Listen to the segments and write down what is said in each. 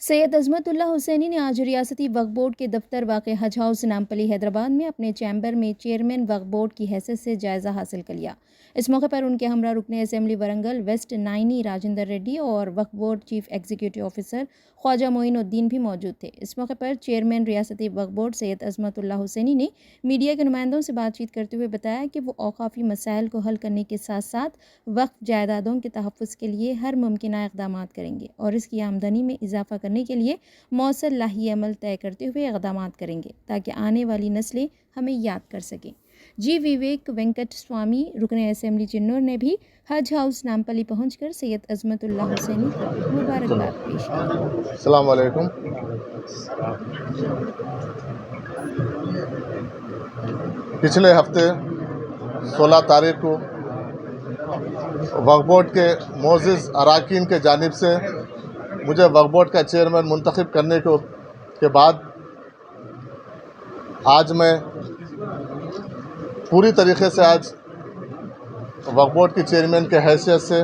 सैयद अज़मतुल्लाह हुसैनी ने आज रियासती वक्फ बोर्ड के दफ्तर वाक़ हज हाउस नामपली हैदराबाद में अपने चैम्बर में चेयरमैन वक्फ बोर्ड की हैसियत से जायज़ा हासिल कर लिया। इस मौके पर उनके हमरा रुकन असेंबली वरंगल वेस्ट नाइनी राजेंद्र रेड्डी और Waqf board chief executive officer Khwaja Moinuddin भी मौजूद थे। इस मौके पर चेयरमैन रियासती वक्फ बोर्ड सैयद अज़मतुल्लाह हुसैनी ने मीडिया के नुमाइंदों से बातचीत करते हुए बताया कि वो औकाफ़ी मसाइल को हल करने के साथ साथ वक्फ जायदादों के तहफ़्फ़ुज़ के लिए हर मुमकिन इक़दाम करेंगे और इसकी आमदनी में इजाफ़ा करने के लिए मौसर लाही अमल तय करते हुए इक़दाम करेंगे ताकि आने वाली नस्लें हमें याद कर सकें। जी विवेक वेंकट स्वामी रुकन असेंबली चिन्नौर ने भी हज हाउस नामपली पहुंचकर सैयद अज़मतुल्लाह हुसैनी को मुबारकबाद पेश की। अस्सलाम वालेकुम। पिछले हफ्ते 16 तारीख को वक्फ बोर्ड के मोअज़्ज़िज़ अराकीन के जानिब से मुझे वक्फ बोर्ड का चेयरमैन मुंतखब करने के बाद आज मैं पूरी तरीक़े से आज वक्फ बोर्ड की चेयरमैन के हैसियत से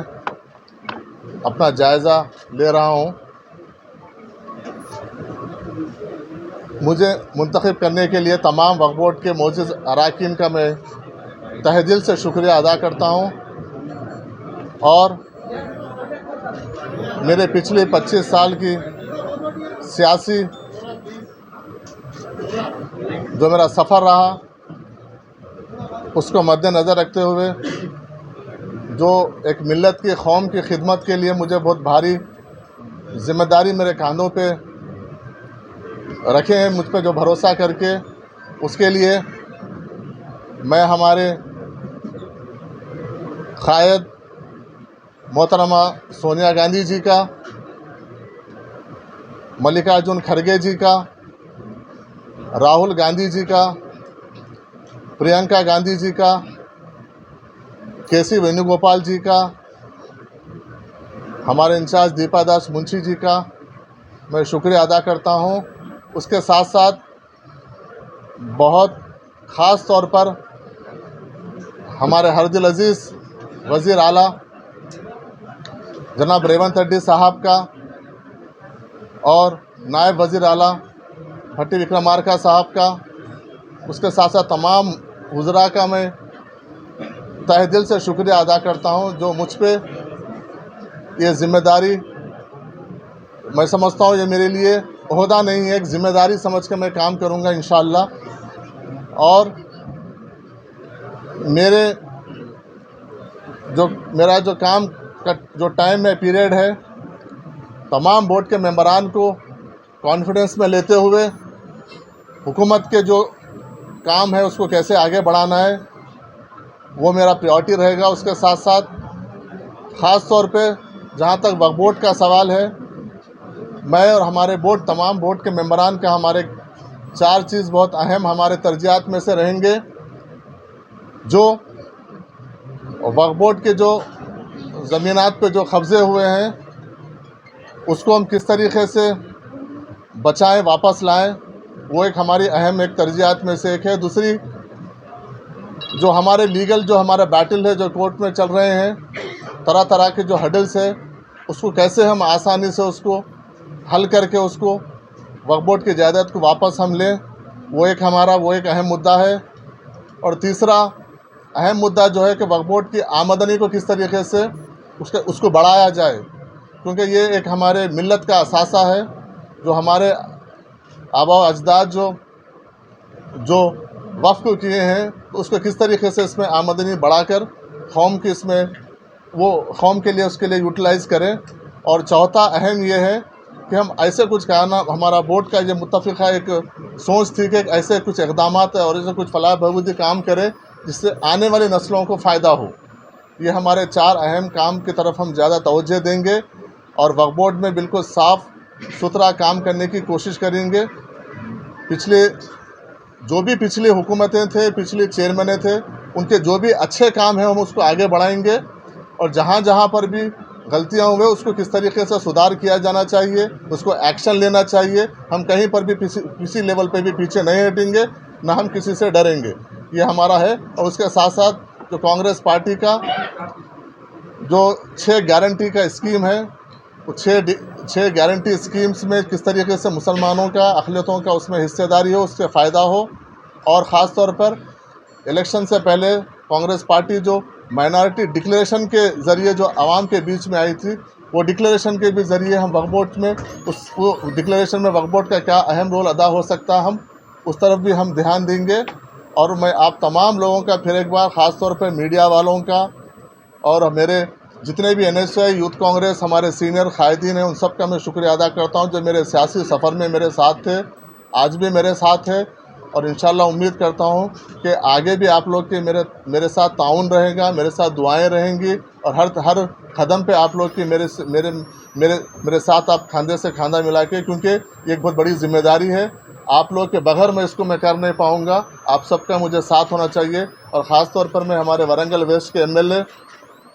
अपना जायज़ा ले रहा हूँ। मुझे मुंतखब करने के लिए तमाम वक्फ बोर्ड के मोअज़्ज़िज़ अराकीन का मैं तहे दिल से शुक्रिया अदा करता हूँ और मेरे पिछले 25 साल की सियासी जो मेरा सफ़र रहा उसको मद्देनज़र रखते हुए जो एक मिल्लत की कौम की खिदमत के लिए मुझे बहुत भारी ज़िम्मेदारी मेरे कांधों पे रखे हैं, मुझ पर जो भरोसा करके, उसके लिए मैं हमारे क़ायद मोहतरमा सोनिया गांधी जी का, मल्लिकार्जुन खड़गे जी का, राहुल गांधी जी का, प्रियंका गांधी जी का, केसी वेणुगोपाल जी का, हमारे इंचार्ज दीपादास मुंशी जी का मैं शुक्रिया अदा करता हूं। उसके साथ साथ बहुत ख़ास तौर पर हमारे हरदिल अज़ीज़ वज़ीर आला जनाब रेवंत रेड्डी साहब का और नायब वज़ीर आला भट्टी विक्रमार्का साहब का, उसके साथ साथ तमाम वज़रा का मैं तहे दिल से शुक्रिया अदा करता हूं, जो मुझ पे ये ज़िम्मेदारी, मैं समझता हूं ये मेरे लिए ओहदा नहीं है, एक ज़िम्मेदारी समझ के मैं काम करूंगा इंशाअल्लाह। और मेरा जो काम का जो टाइम है, पीरियड है, तमाम बोर्ड के मेंबरान को कॉन्फिडेंस में लेते हुए हुकूमत के जो काम है उसको कैसे आगे बढ़ाना है वो मेरा प्रायोरिटी रहेगा। उसके साथ साथ ख़ास तौर पे जहाँ तक वक्फ बोर्ड का सवाल है, मैं और हमारे बोर्ड, तमाम बोर्ड के मेंबरान का हमारे 4 चीज़ बहुत अहम हमारे तरजीहात में से रहेंगे। जो वक्फ बोर्ड के जो ज़मीनात पे जो कब्ज़े हुए हैं उसको हम किस तरीक़े से बचाएं, वापस लाएं, वो एक हमारी अहम एक तरजीहात में से एक है। दूसरी, जो हमारे लीगल जो हमारा बैटल है, जो कोर्ट में चल रहे हैं, तरह तरह के जो हडल्स है, उसको कैसे हम आसानी से उसको हल करके उसको वक्फ बोर्ड की जायदाद को वापस हम लें, वो एक अहम मुद्दा है। और तीसरा अहम मुद्दा जो है कि वक्फ बोर्ड की आमदनी को किस तरीके से उसको बढ़ाया जाए, क्योंकि ये एक हमारे मिल्लत का असासा है। जो हमारे आबा अजदाद जो वक्फ को किए हैं, तो उसको किस तरीके से इसमें आमदनी बढ़ाकर कौम की वो कौम के लिए उसके लिए यूटिलाइज़ करें। और चौथा अहम ये है कि हम ऐसे कुछ कहना, हमारा बोर्ड का ये मुत्तफ़िक़ा एक सोच थी कि ऐसे कुछ इक़दामात और ऐसे कुछ फलाह बहबूदी काम करें जिससे आने वाली नस्लों को फ़ायदा हो। ये हमारे 4 अहम काम की तरफ हम ज़्यादा तवज्जो देंगे और वक्फ बोर्ड में बिल्कुल साफ़ सुथरा काम करने की कोशिश करेंगे। पिछली हुकूमतें थे, पिछले चेयरमैन थे, उनके जो भी अच्छे काम हैं हम उसको आगे बढ़ाएंगे और जहाँ जहाँ पर भी गलतियाँ हुए उसको किस तरीके से सुधार किया जाना चाहिए, उसको एक्शन लेना चाहिए। हम कहीं पर भी किसी लेवल पे भी पीछे नहीं हटेंगे, ना हम किसी से डरेंगे, ये हमारा है। और उसके साथ साथ जो कांग्रेस पार्टी का जो 6 गारंटी का स्कीम है, वो छः गारंटी स्कीम्स में किस तरीके से मुसलमानों का, अक़लियतों का उसमें हिस्सेदारी हो, उससे फ़ायदा हो। और ख़ास तौर पर इलेक्शन से पहले कांग्रेस पार्टी जो माइनॉरिटी डिक्लेरेशन के ज़रिए जो आवाम के बीच में आई थी, वो डिक्लेरेशन के भी ज़रिए हम वक्फ बोर्ड में वो डिक्लेरेशन में वक्फ बोर्ड का क्या अहम रोल अदा हो सकता, हम उस तरफ भी हम ध्यान देंगे। और मैं आप तमाम लोगों का फिर एक बार ख़ास तौर पर मीडिया वालों का और मेरे जितने भी NSY यूथ कांग्रेस हमारे सीनियर कायदीन हैं, उन सब का मैं शुक्रिया अदा करता हूं जो मेरे सियासी सफ़र में मेरे साथ थे, आज भी मेरे साथ है। और इंशाल्लाह उम्मीद करता हूं कि आगे भी आप लोग के मेरे साथ ताउन रहेगा, मेरे साथ दुआएं रहेंगी और हर कदम पे आप लोग की मेरे साथ आप खांदे से खांदा मिला के, क्योंकि ये एक बहुत बड़ी जिम्मेदारी है। आप लोग के बगैर मैं इसको मैं कर नहीं पाऊँगा, आप सबका मुझे साथ होना चाहिए। और ख़ास तौर पर मैं हमारे वरंगल वेस्ट के MLA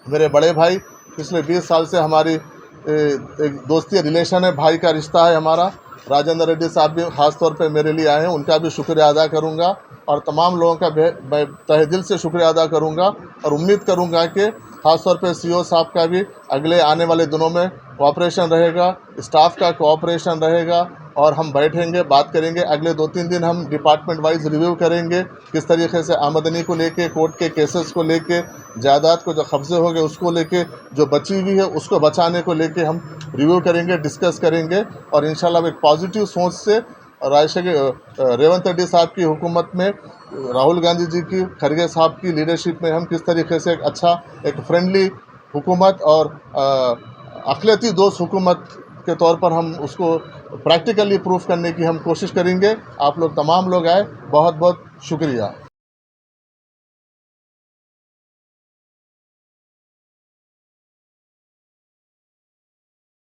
मेरे बड़े भाई, पिछले 20 साल से हमारी एक दोस्ती रिलेशन है, भाई का रिश्ता है हमारा, राजेंद्र रेड्डी साहब भी ख़ास तौर पे मेरे लिए आए हैं, उनका भी शुक्रिया अदा करूंगा। और तमाम लोगों का मैं तहे दिल से शुक्रिया अदा करूंगा और उम्मीद करूंगा कि ख़ास तौर पे CO साहब का भी अगले आने वाले दिनों में कोऑपरेशन रहेगा, स्टाफ का कोऑपरेशन रहेगा और हम बैठेंगे, बात करेंगे। अगले 2-3 दिन हम डिपार्टमेंट वाइज रिव्यू करेंगे, किस तरीके से आमदनी को लेके, कोर्ट के केसेस को लेके, जायदाद को जो कब्ज़े हो गए उसको लेके, जो बची हुई है उसको बचाने को लेके हम रिव्यू करेंगे, डिस्कस करेंगे। और इंशाल्लाह एक पॉजिटिव सोच से रेवंत रेड्डी साहब की हुकूमत में, राहुल गांधी जी की, खरगे साहब की लीडरशिप में हम किस तरीके से एक अच्छा, एक फ्रेंडली हुकूमत और अक़लियती दोस्त हुकूमत के तौर पर हम उसको प्रैक्टिकली प्रूफ करने की हम कोशिश करेंगे। आप लोग तमाम लोग आए, बहुत बहुत शुक्रिया।